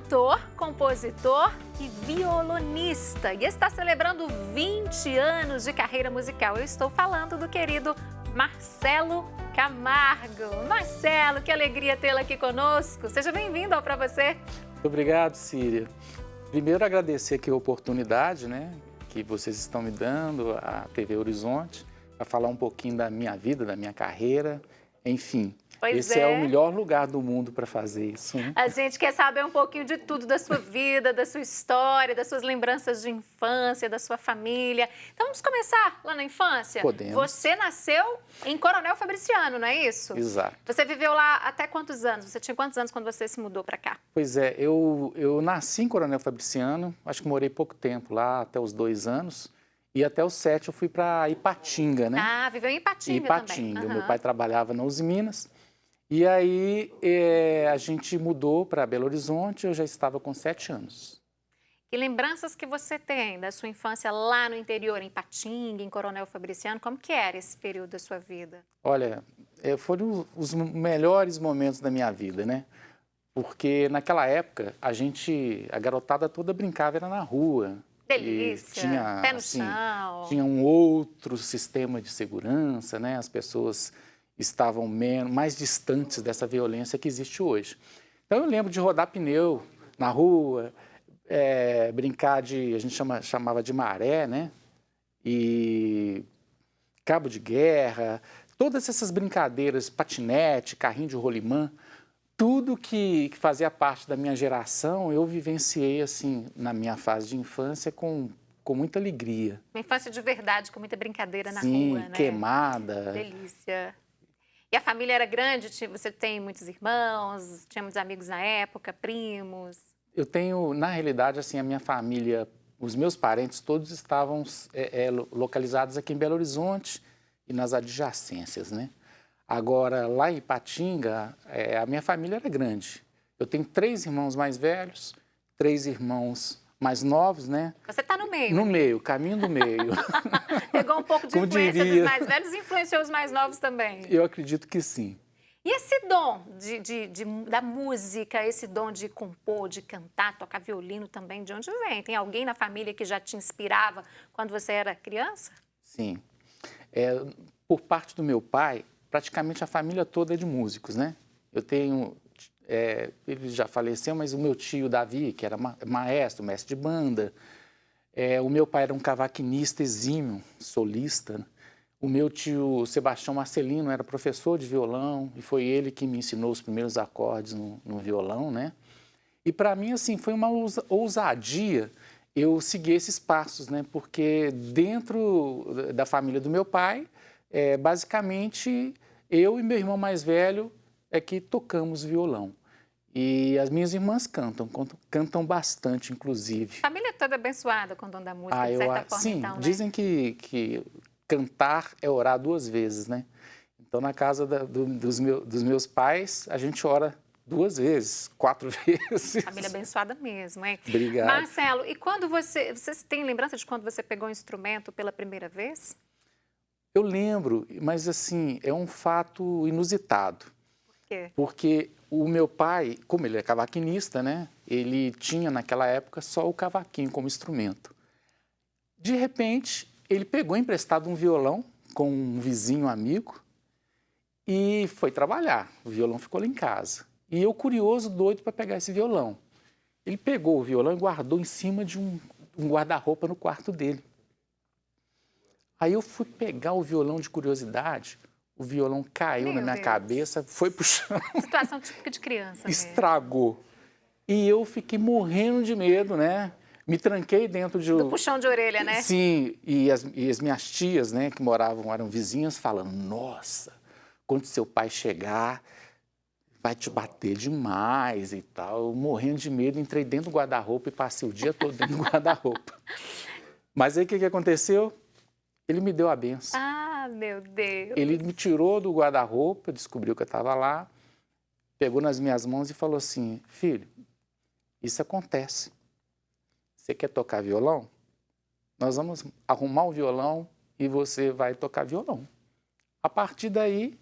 cantor, compositor e violonista e está celebrando 20 anos de carreira musical. Eu estou falando do querido Marcelo Camargo. Marcelo, que alegria tê-lo aqui conosco. Seja bem-vindo ao Pra Você. Muito obrigado, Síria. Primeiro, agradecer aqui a oportunidade, que vocês estão me dando, a TV Horizonte, para falar um pouquinho da minha vida, da minha carreira, enfim. Esse é o melhor lugar do mundo para fazer isso. A gente quer saber um pouquinho de tudo da sua vida, da sua história, das suas lembranças de infância, da sua família. Então vamos começar lá na infância? Podemos. Você nasceu em Coronel Fabriciano, não é isso? Exato. Você viveu lá até quantos anos? Você tinha quantos anos quando você se mudou para cá? Pois é, eu nasci em Coronel Fabriciano, acho que morei pouco tempo lá, até os 2 anos. E até os 7 eu fui para Ipatinga, né? Ah, viveu em Ipatinga também. Ipatinga. Uhum. Meu pai trabalhava na Uzi Minas. E aí a gente mudou para Belo Horizonte, eu já estava com 7 anos. Que lembranças que você tem da sua infância lá no interior, em Ipatinga, em Coronel Fabriciano? Como que era esse período da sua vida? Olha, foram os melhores momentos da minha vida, né? Porque naquela época a garotada toda brincava era na rua. Delícia, tinha, pé no chão. Tinha um outro sistema de segurança, né? As pessoas estavam mais distantes dessa violência que existe hoje. Então eu lembro de rodar pneu na rua, brincar a gente chamava de maré, né? E cabo de guerra, todas essas brincadeiras, patinete, carrinho de rolimã, tudo que fazia parte da minha geração, eu vivenciei assim na minha fase de infância com muita alegria. Uma infância de verdade, com muita brincadeira na Sim, rua, né? queimada. Delícia. E a família era grande? Você tem muitos irmãos? Tinha muitos amigos na época, primos? Eu tenho, na realidade, assim, a minha família, os meus parentes todos estavam localizados aqui em Belo Horizonte e nas adjacências, né? Agora, lá em Ipatinga, a minha família era grande. Eu tenho 3 irmãos mais velhos, 3 irmãos mais novos, né? Você está no meio. No meio, caminho do meio. Pegou um pouco de influência dos mais velhos e influenciou os mais novos também. Eu acredito que sim. E esse dom da música, esse dom de compor, de cantar, tocar violino também, de onde vem? Tem alguém na família que já te inspirava quando você era criança? Sim. Por parte do meu pai, praticamente a família toda é de músicos, né? Eu tenho... ele já faleceu, mas o meu tio Davi, que era maestro, mestre de banda. O meu pai era um cavaquinista exímio, solista. O meu tio Sebastião Marcelino era professor de violão e foi ele que me ensinou os primeiros acordes no violão, né? E para mim, assim, foi uma ousadia eu seguir esses passos, né? Porque dentro da família do meu pai, basicamente, eu e meu irmão mais velho é que tocamos violão. E as minhas irmãs cantam bastante, inclusive. A família toda abençoada com o dom da música, de certa forma, sim, então, né? dizem que cantar é orar 2 vezes, né? Então, na casa dos meus pais, a gente ora 2 vezes, 4 vezes. Família abençoada mesmo, hein? Obrigado. Marcelo, e quando você tem lembrança de quando você pegou um instrumento pela primeira vez? Eu lembro, mas assim, é um fato inusitado. Por quê? Porque o meu pai, como ele é cavaquinista, né? Ele tinha naquela época só o cavaquinho como instrumento. De repente, ele pegou emprestado um violão com um vizinho amigo e foi trabalhar. O violão ficou lá em casa. E eu, curioso, doido para pegar esse violão. Ele pegou o violão e guardou em cima de um guarda-roupa no quarto dele. Aí eu fui pegar o violão de curiosidade, o violão caiu na minha cabeça, foi pro chão. Situação típica de criança. Estragou. E eu fiquei morrendo de medo, né? Me tranquei dentro do puxão de orelha, né? Sim, e as minhas tias, né, que eram vizinhas, falando, nossa, quando seu pai chegar, vai te bater demais e tal. Eu, morrendo de medo, entrei dentro do guarda-roupa e passei o dia todo dentro do guarda-roupa. Mas aí o que aconteceu? Ele me deu a benção. Ah, meu Deus! Ele me tirou do guarda-roupa, descobriu que eu estava lá, pegou nas minhas mãos e falou assim, filho, isso acontece. Você quer tocar violão? Nós vamos arrumar o violão e você vai tocar violão. A partir daí,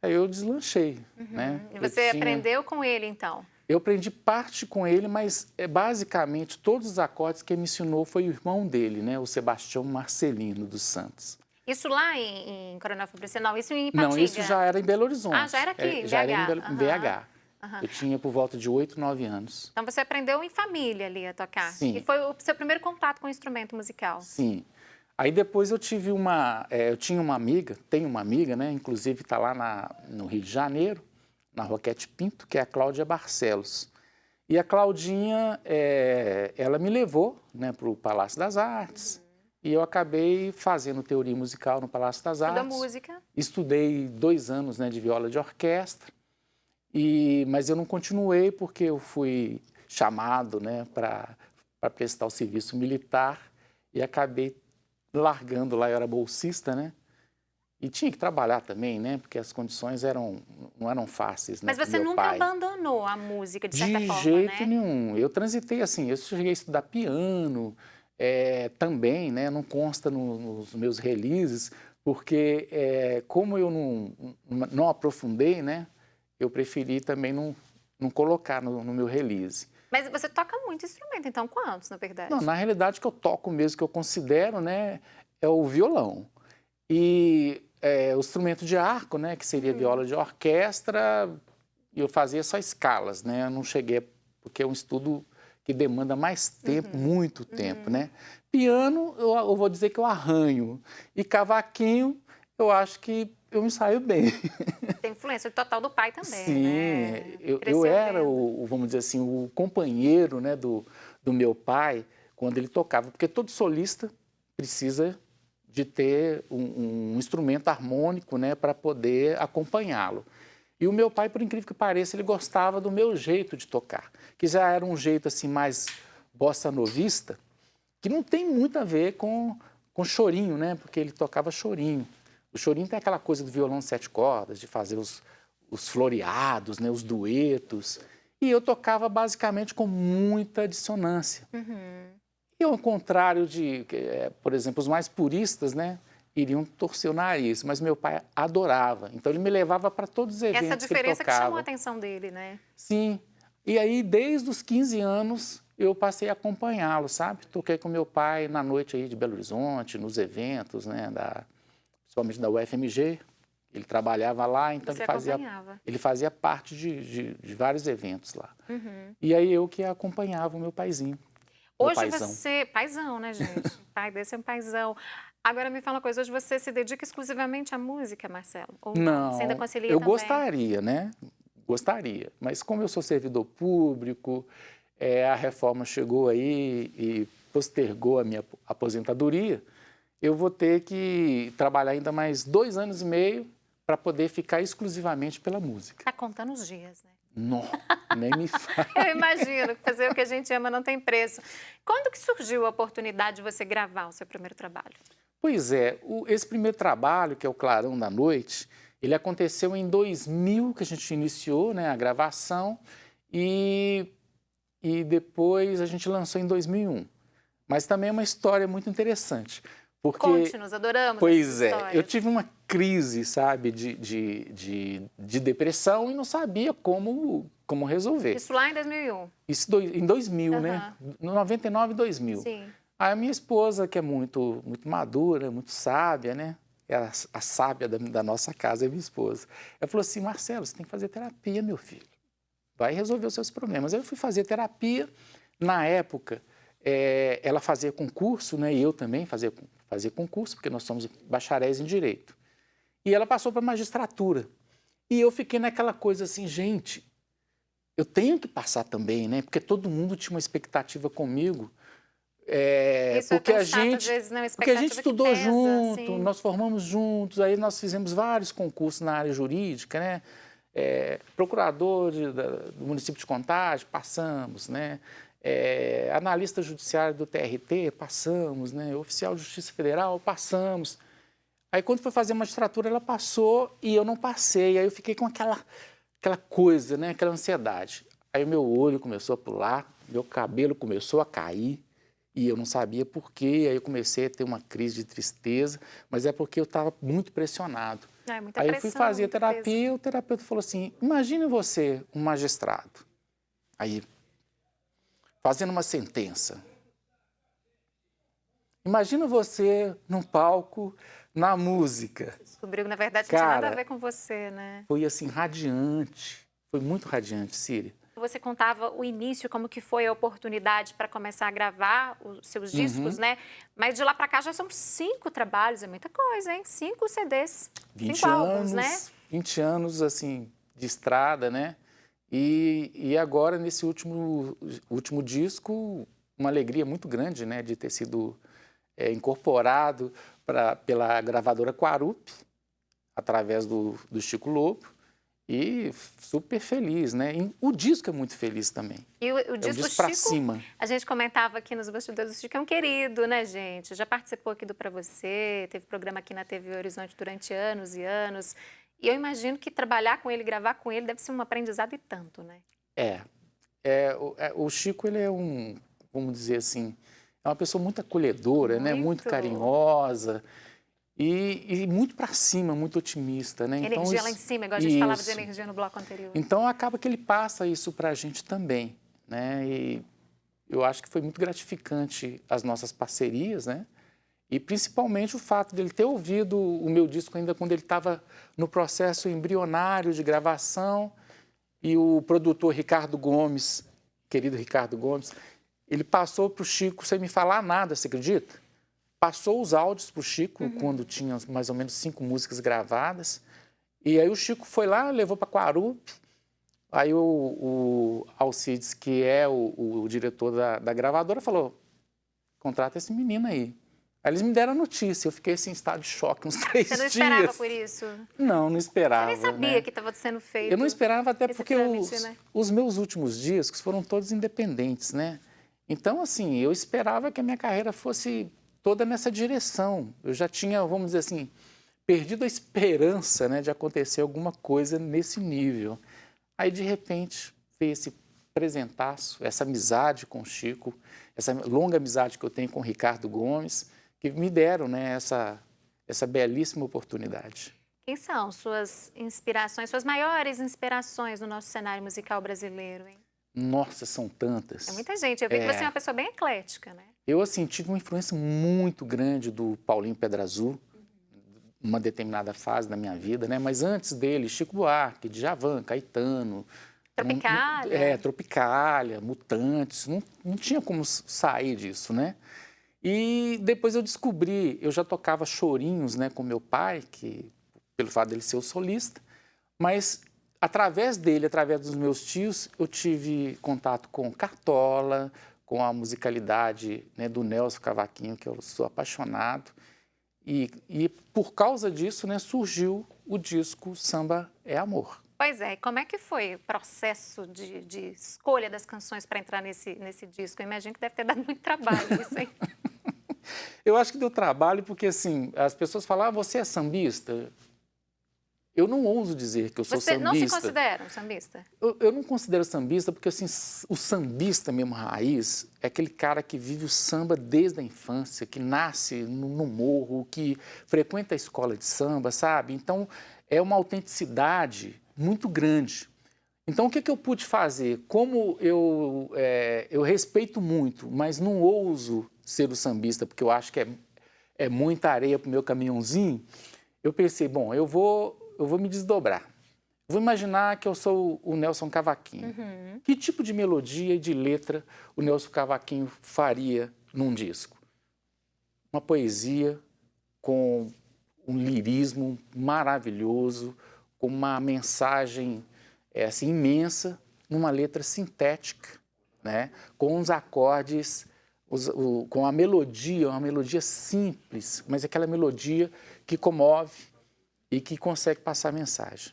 aí eu deslanchei. Né? E você aprendeu com ele, então? Eu aprendi parte com ele, mas basicamente todos os acordes que ele me ensinou foi o irmão dele, né? O Sebastião Marcelino dos Santos. Isso lá em Coronel Fabriciano? Não, isso em Ipatinga? Não, isso já era em Belo Horizonte. Ah, já era aqui, em BH? Já era em BH. Uhum. Eu tinha por volta de 8, 9 anos. Então você aprendeu em família ali a tocar? Sim. E foi o seu primeiro contato com o instrumento musical? Sim. Aí depois eu tive eu tinha uma amiga, tenho uma amiga, né? Inclusive está lá no Rio de Janeiro, na Roquete Pinto, que é a Cláudia Barcelos. E a Claudinha, ela me levou, né, para o Palácio das Artes. E eu acabei fazendo teoria musical no Palácio das Artes. Estuda música? Estudei 2 anos, né, de viola de orquestra, mas eu não continuei porque eu fui chamado, né, para prestar o serviço militar e acabei largando lá. Eu era bolsista, né, e tinha que trabalhar também, né, porque as condições não eram fáceis, né. Mas você nunca abandonou a música, de certa forma, né? De jeito nenhum. Eu transitei assim, eu cheguei a estudar piano, também, né, não consta nos meus releases, porque como eu não aprofundei, né, eu preferi também não colocar no meu release. Mas você toca muito instrumento, então quantos, na verdade? Não, na realidade, o que eu toco mesmo, que eu considero, né, é o violão. E o instrumento de arco, né, que seria viola de orquestra, eu fazia só escalas, né, eu não cheguei, porque é um estudo que demanda mais tempo, muito tempo, né? Piano, eu vou dizer que eu arranho. E cavaquinho, eu acho que eu me saio bem. Tem influência total do pai também, sim, né? Eu era, vamos dizer assim, o companheiro, né, do meu pai quando ele tocava. Porque todo solista precisa de ter um instrumento harmônico, né, para poder acompanhá-lo. E o meu pai, por incrível que pareça, ele gostava do meu jeito de tocar, que já era um jeito assim mais bossa novista, que não tem muito a ver com chorinho, né? Porque ele tocava chorinho. O chorinho tem aquela coisa do violão de 7 cordas, de fazer os floreados, né? Os duetos. E eu tocava basicamente com muita dissonância. E ao contrário de, por exemplo, os mais puristas, né, iriam torcer o nariz, mas meu pai adorava. Então ele me levava para todos os eventos que ele tocava. Essa diferença que chamou a atenção dele, né? Sim. E aí, desde os 15 anos, eu passei a acompanhá-lo, sabe? Toquei com meu pai na noite aí de Belo Horizonte, nos eventos, né, principalmente da UFMG. Ele trabalhava lá, então ele fazia parte de vários eventos lá. E aí eu que acompanhava o meu paizinho. Hoje você... Paizão, né, gente? O pai desse é um paizão. Agora me fala uma coisa, hoje você se dedica exclusivamente à música, Marcelo? Ou não? Você ainda concilia eu também? gostaria, né? Gostaria. Mas como eu sou servidor público, a reforma chegou aí e postergou a minha aposentadoria, eu vou ter que trabalhar ainda mais 2 anos e meio para poder ficar exclusivamente pela música. Está contando os dias, né? Não, nem me fala. Eu imagino que fazer o que a gente ama não tem preço. Quando que surgiu a oportunidade de você gravar o seu primeiro trabalho? Pois é, esse primeiro trabalho, que é o Clarão da Noite, ele aconteceu em 2000, que a gente iniciou, né, a gravação, e depois a gente lançou em 2001. Mas também é uma história muito interessante. Porque, conte-nos, adoramos pois essas histórias. Eu tive uma crise, sabe, de depressão e não sabia como resolver. Isso lá em 2001? Isso em 2000, né? No 99 e 2000. Sim. Aí a minha esposa, que é muito madura, muito sábia, né? É a sábia da nossa casa, é minha esposa. Ela falou assim, Marcelo, você tem que fazer terapia, meu filho. Vai resolver os seus problemas. Aí eu fui fazer terapia. Na época, ela fazia concurso, né? E eu também fazia concurso, porque nós somos bacharéis em Direito. E ela passou para a magistratura. E eu fiquei naquela coisa assim, gente, eu tenho que passar também, né? Porque todo mundo tinha uma expectativa comigo. Isso porque é chato, às vezes, né? Porque a gente estudou pesa, junto, assim. Nós formamos juntos, aí nós fizemos vários concursos na área jurídica, né? Procurador do município de Contagem, passamos, né? Analista judiciário do TRT, passamos, né? Oficial de Justiça Federal, passamos. Aí, quando foi fazer a magistratura, ela passou e eu não passei. Aí eu fiquei com aquela coisa, né? Aquela ansiedade. Aí o meu olho começou a pular, meu cabelo começou a cair e eu não sabia por quê. Aí eu comecei a ter uma crise de tristeza, mas é porque eu estava muito pressionado. Muita aí pressão, eu fui fazer terapia peso. e o terapeuta falou assim, imagine você, um magistrado, Aí, fazendo uma sentença. Imagina você num palco, na música. Descobriu que, na verdade, não tinha nada a ver com você, né? Foi assim, radiante. Foi muito radiante, Síria. Você contava o início, como que foi a oportunidade para começar a gravar os seus discos, né? Mas de lá para cá já são 5 trabalhos, é muita coisa, hein? 5 CDs, 5 álbuns, né? 20 anos, assim, de estrada, né? E agora, nesse último disco, uma alegria muito grande, né? De ter sido incorporado pela gravadora Quarup, através do Chico Lobo. E super feliz, né? E o disco é muito feliz também. E o disco Chico, pra Chico, cima. A gente comentava aqui nos bastidores, o Chico é um querido, né, gente? Já participou aqui do Pra Você, teve programa aqui na TV Horizonte durante anos e anos. E eu imagino que trabalhar com ele, gravar com ele, deve ser um aprendizado e tanto, né? O Chico, ele é vamos dizer assim, é uma pessoa muito acolhedora, né? Muito carinhosa. E muito para cima, muito otimista, né? Energia então, lá em cima, igual a gente falava de energia no bloco anterior. Então, acaba que ele passa isso para a gente também, né? E eu acho que foi muito gratificante as nossas parcerias, né? E principalmente o fato dele ter ouvido o meu disco ainda quando ele estava no processo embrionário de gravação, e o produtor Ricardo Gomes, querido Ricardo Gomes, ele passou para o Chico sem me falar nada, você acredita? Passou os áudios para o Chico, quando tinha mais ou menos 5 músicas gravadas. E aí o Chico foi lá, levou para Quarup. Aí o Alcides, que é o diretor da gravadora, falou, contrata esse menino aí. Aí eles me deram a notícia, eu fiquei assim, em estado de choque uns 3 dias. Você não esperava por isso? Não esperava. Você nem sabia, né? que estava sendo feito. Eu não esperava, até porque trâmite, né? os meus últimos discos foram todos independentes, né? Então, assim, eu esperava que a minha carreira fosse toda nessa direção. Eu já tinha, vamos dizer assim, perdido a esperança, né, de acontecer alguma coisa nesse nível. Aí, de repente, veio esse presentaço, essa amizade com o Chico, essa longa amizade que eu tenho com o Ricardo Gomes, que me deram, né, essa belíssima oportunidade. Quem são suas inspirações, suas maiores inspirações no nosso cenário musical brasileiro, hein? Nossa, são tantas. É muita gente. Eu vi que você é uma pessoa bem eclética, né? Eu, assim, tive uma influência muito grande do Paulinho Pedra Azul, numa determinada fase da minha vida, né? Mas antes dele, Chico Buarque, Djavan, Caetano. Tropicália. Tropicália, Mutantes. Não tinha como sair disso, né? E depois eu descobri, eu já tocava chorinhos, né, com meu pai, pelo fato dele ser o solista, mas através dele, através dos meus tios, eu tive contato com Cartola, com a musicalidade, né, do Nelson Cavaquinho, que eu sou apaixonado. E por causa disso, né, surgiu o disco Samba é Amor. Pois é, como é que foi o processo de escolha das canções para entrar nesse disco? Eu imagino que deve ter dado muito trabalho isso, hein? Eu acho que deu trabalho porque, assim, as pessoas falam, você é sambista? Eu não ouso dizer que eu sou sambista. Você não se considera um sambista? Eu não considero sambista porque, assim, o sambista mesmo raiz é aquele cara que vive o samba desde a infância, que nasce no morro, que frequenta a escola de samba, sabe? Então, é uma autenticidade muito grande. Então, o que eu pude fazer? Como eu respeito muito, mas não ouso ser o sambista, porque eu acho que é muita areia para o meu caminhãozinho, eu pensei, bom, eu vou me desdobrar. Vou imaginar que eu sou o Nelson Cavaquinho. Que tipo de melodia e de letra o Nelson Cavaquinho faria num disco? Uma poesia com um lirismo maravilhoso, com uma mensagem assim, imensa, numa letra sintética, né? Com uns acordes, com a melodia, uma melodia simples, mas aquela melodia que comove e que consegue passar a mensagem.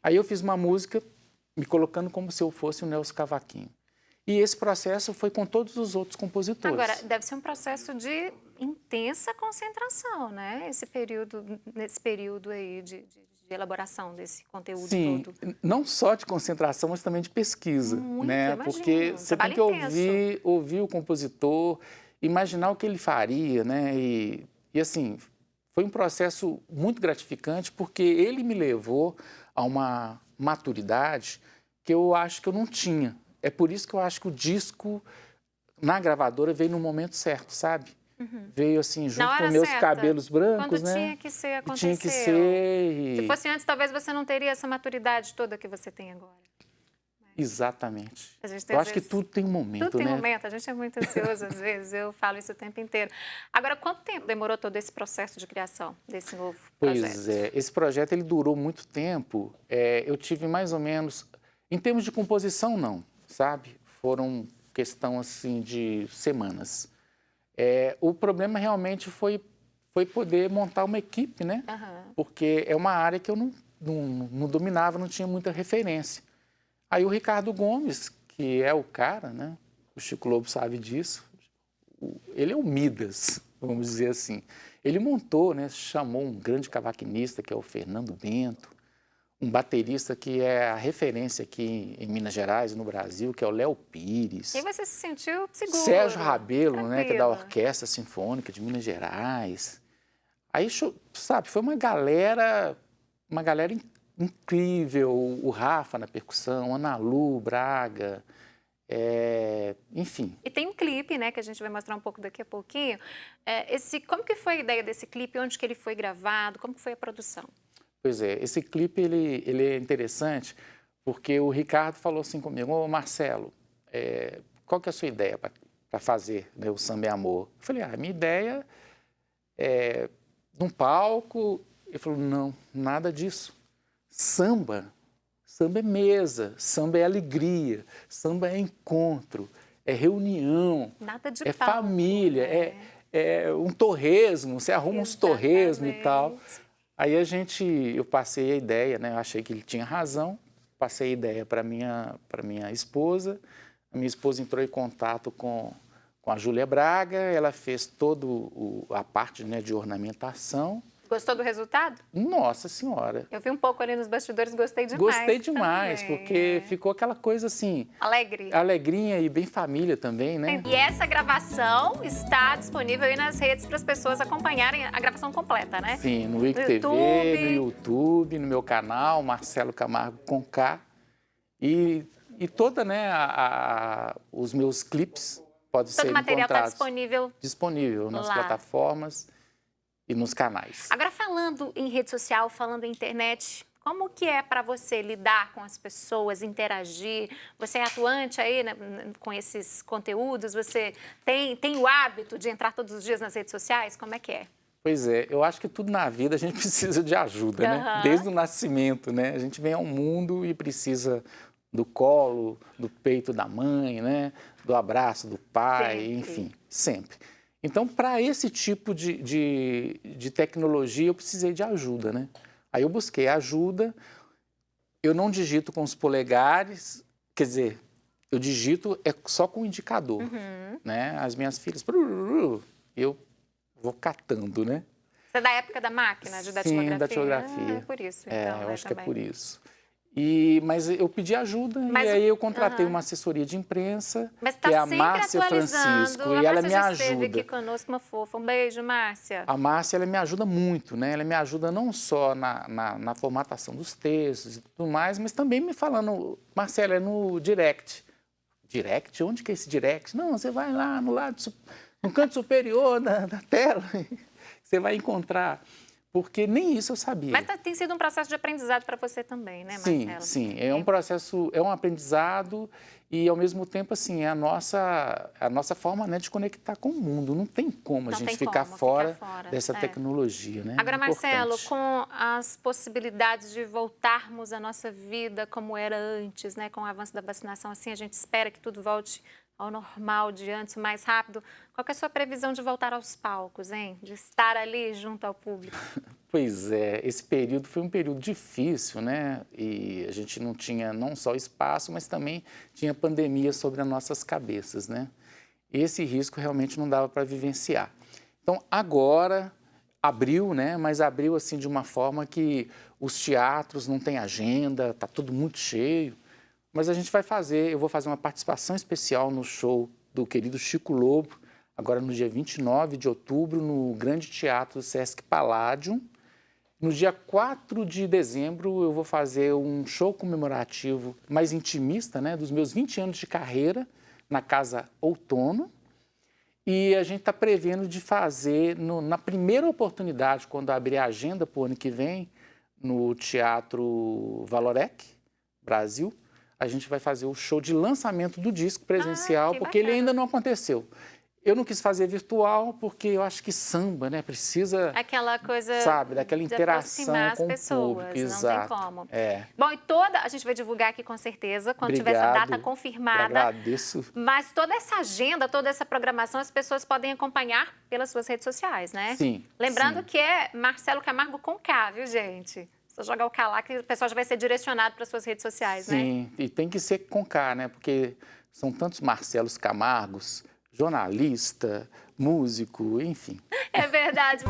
Aí eu fiz uma música me colocando como se eu fosse o Nelson Cavaquinho. E esse processo foi com todos os outros compositores. Agora, deve ser um processo de intensa concentração, né? Nesse período aí de elaboração desse conteúdo todo. Sim, não só de concentração, mas também de pesquisa. Muito, né? imagino. Porque você tem que ouvir o compositor, imaginar o que ele faria, né? E assim, foi um processo muito gratificante, porque ele me levou a uma maturidade que eu acho que eu não tinha. É por isso que eu acho que o disco na gravadora veio no momento certo, sabe? Veio assim, junto com meus cabelos brancos, quando né? tinha que ser, aconteceu. Tinha que ser. Se fosse antes, talvez você não teria essa maturidade toda que você tem agora. Exatamente. A gente tem, eu acho que tudo tem um momento, tudo tem né? momento, a gente é muito ansioso às vezes, eu falo isso o tempo inteiro. Agora, quanto tempo demorou todo esse processo de criação desse novo projeto? Pois é, esse projeto ele durou muito tempo. Eu tive mais ou menos, em termos de composição não, sabe? Foram questão assim de semanas. O problema realmente foi poder montar uma equipe, né? Porque é uma área que eu não dominava, não tinha muita referência. Aí o Ricardo Gomes, que é o cara, né? O Chico Lobo sabe disso, ele é o Midas, vamos dizer assim. Ele montou, né? Chamou um grande cavaquinista, que é o Fernando Bento, um baterista que é a referência aqui em Minas Gerais, no Brasil, que é o Léo Pires. E você se sentiu seguro? Sérgio Rabelo, né? Que é da tranquila. Orquestra Sinfônica de Minas Gerais. Aí, sabe, foi uma galera incrível. O Rafa na percussão, Ana Lu, Braga, enfim. E tem um clipe, né, que a gente vai mostrar um pouco daqui a pouquinho. Como que foi a ideia desse clipe? Onde que ele foi gravado? Como que foi a produção? Pois é, esse clipe ele é interessante porque o Ricardo falou assim comigo: ô Marcelo, qual que é a sua ideia para fazer, né, o Samba é Amor? Eu falei: a minha ideia é num palco. Ele falou: não, nada disso. Samba é mesa, samba é alegria, samba é encontro, é reunião, Nada de é palco, família, né? é um torresmo, você arruma uns torresmo e tal. Aí eu passei a ideia, né? Eu achei que ele tinha razão, passei a ideia para minha esposa. A minha esposa entrou em contato com a Júlia Braga, ela fez toda a parte, né, de ornamentação. Gostou do resultado? Nossa Senhora! Eu vi um pouco ali nos bastidores, gostei demais. Gostei demais, também. porque ficou aquela coisa assim... Alegre. Alegrinha e bem família também, né? E essa gravação está disponível aí nas redes para as pessoas acompanharem a gravação completa, né? Sim, no IGTV, no YouTube, no meu canal, Marcelo Camargo com K. E toda, né, os meus clipes podem ser encontrados. Todo o material está disponível? Disponível nas plataformas e nos canais. Agora, falando em rede social, falando em internet, como que é para você lidar com as pessoas, interagir? Você é atuante aí, né, com esses conteúdos? Você tem o hábito de entrar todos os dias nas redes sociais? Como é que é? Pois é, eu acho que tudo na vida a gente precisa de ajuda, né? Desde o nascimento, né? A gente vem ao mundo e precisa do colo, do peito da mãe, né? Do abraço do pai, enfim, sempre. Então, para esse tipo de tecnologia, eu precisei de ajuda, né? Aí eu busquei ajuda, eu não digito com os polegares, quer dizer, eu digito só com o indicador, né? As minhas filhas, eu vou catando, né? Você é da época da máquina de datilografia? Sim, datilografia. É por isso, então, eu acho também. que é por isso. Mas eu pedi ajuda e aí eu contratei uma assessoria de imprensa, que é a Márcia Francisco, e ela me ajuda. Esteve aqui conosco, uma fofa. Um beijo, Márcia. A Márcia, ela me ajuda muito, né? Ela me ajuda não só na formatação dos textos e tudo mais, mas também me falando: Marcela, é no direct. Direct? Onde que é esse direct? Não, você vai lá no canto superior da tela, você vai encontrar. Porque nem isso eu sabia. Mas tem sido um processo de aprendizado para você também, né, Marcela? Sim. É um processo, é um aprendizado e, ao mesmo tempo, assim, é a nossa forma, né, de conectar com o mundo. Não tem como a gente ficar fora dessa tecnologia, né? Agora, Marcelo, com as possibilidades de voltarmos à nossa vida como era antes, né, com o avanço da vacinação, assim, a gente espera que tudo volte ao normal de antes, mais rápido. Qual que é a sua previsão de voltar aos palcos, hein? De estar ali junto ao público? Pois é, esse período foi um período difícil, né? E a gente não tinha não só espaço, mas também tinha pandemia sobre as nossas cabeças, né? Esse risco realmente não dava para vivenciar. Então, agora abriu, né? Mas abriu assim de uma forma que os teatros não têm agenda, está tudo muito cheio. Mas a gente vai eu vou fazer uma participação especial no show do querido Chico Lobo, agora no dia 29 de outubro, no Grande Teatro do Sesc Palladium. No dia 4 de dezembro, eu vou fazer um show comemorativo mais intimista, né, dos meus 20 anos de carreira, na Casa Outono. E a gente está prevendo de fazer, na primeira oportunidade, quando abrir a agenda para o ano que vem, no Teatro Valorec, Brasil, a gente vai fazer o show de lançamento do disco presencial, porque ele ainda não aconteceu. Eu não quis fazer virtual porque eu acho que samba, né, precisa... Aquela coisa, sabe, daquela interação com as pessoas, o público. Exato. Não tem como. É. Bom, e a gente vai divulgar aqui com certeza, quando tiver essa data confirmada. Agradeço. Mas toda essa agenda, toda essa programação, as pessoas podem acompanhar pelas suas redes sociais, né? Sim. Lembrando que é Marcelo Camargo com K, viu, gente? Se jogar o K lá, que o pessoal já vai ser direcionado para as suas redes sociais, né? Sim, e tem que ser com K, né? Porque são tantos Marcelos Camargos, jornalista, músico, enfim. É verdade.